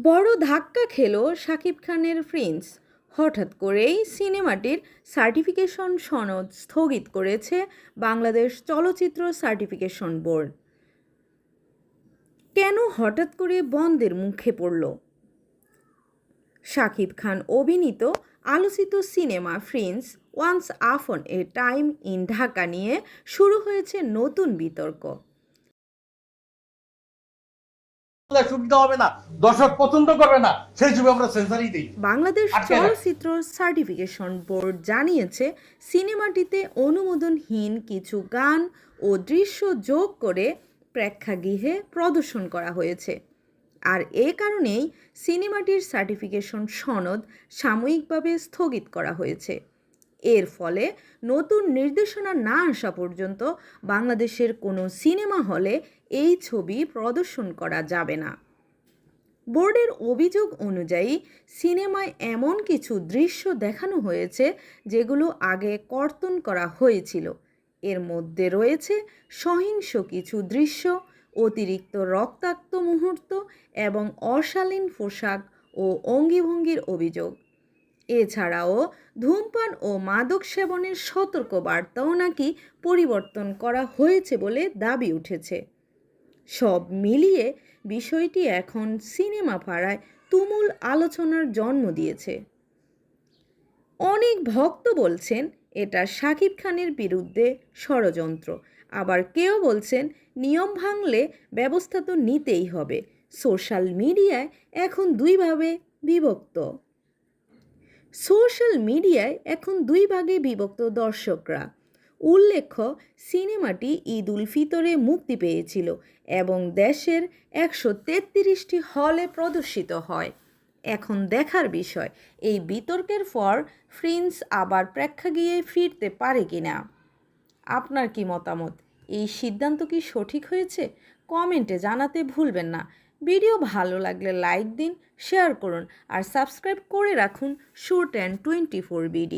বড় ধাক্কা খেল শাকিব খানের প্রিন্স। হঠাৎ করেই সিনেমাটির সার্টিফিকেশন সনদ স্থগিত করেছে বাংলাদেশ চলচ্চিত্র সার্টিফিকেশন বোর্ড। কেন হঠাৎ করে বন্ধের মুখে পড়ল? শাকিব খান অভিনীত আলোচিত cinema Prince once upon A time in Dhaka নিয়ে শুরু হয়েছে নতুন বিতর্ক। সুবিধা হবে না, দর্শক পছন্দ করবে না, সেই যুগে আমরা সেন্সারই দিই। বাংলাদেশ চলচ্চিত্র সার্টিফিকেশন বোর্ড জানিয়েছে সিনেমাটিতে অনুমোদনহীন কিছু গান ও দৃশ্য যোগ করে প্রেক্ষাগৃহে প্রদর্শন করা হয়েছে। আর এ কারণেই সিনেমাটির সার্টিফিকেশন সনদ সাময়িকভাবে স্থগিত করা হয়েছে। এর ফলে নতুন নির্দেশনা না আসা পর্যন্ত বাংলাদেশের কোনো সিনেমা হলে এই ছবি প্রদর্শন করা যাবে না। বোর্ডের অভিযোগ অনুযায়ী সিনেমায় এমন কিছু দৃশ্য দেখানো হয়েছে যেগুলো আগে কর্তন করা হয়েছিল। এর মধ্যে রয়েছে সহিংস কিছু দৃশ্য, অতিরিক্ত রক্তাক্ত মুহূর্ত এবং অশালীন পোশাক ও অঙ্গিভঙ্গির অভিযোগ। এছাড়াও ধূমপান ও মাদক সেবনের সতর্ক বার্তাও নাকি পরিবর্তন করা হয়েছে বলে দাবি উঠেছে। সব মিলিয়ে বিষয়টি এখন সিনেমা পাড়ায় তুমুল আলোচনার জন্ম দিয়েছে। অনেক ভক্ত বলছেন এটা শাকিব খানের বিরুদ্ধে ষড়যন্ত্র, আবার কেউ বলছেন নিয়ম ভাঙলে ব্যবস্থা তো নিতেই হবে। সোশ্যাল মিডিয়ায় এখন দুই ভাগে বিভক্ত দর্শকরা। উল্লেখ্য, সিনেমাটি ঈদ উল ফিতরে মুক্তি পেয়েছিল এবং দেশের 133টি হলে প্রদর্শিত হয়। এখন দেখার বিষয় এই বিতর্কের পর প্রিন্স আবার প্রেক্ষাগৃহে ফিরতে পারে কিনা। আপনার কি মতামত? এই সিদ্ধান্ত কি সঠিক হয়েছে? কমেন্টে জানাতে ভুলবেন না। ভিডিও ভালো লাগলে লাইক দিন, শেয়ার করুন আর সাবস্ক্রাইব করে রাখুন Short and 24 BD।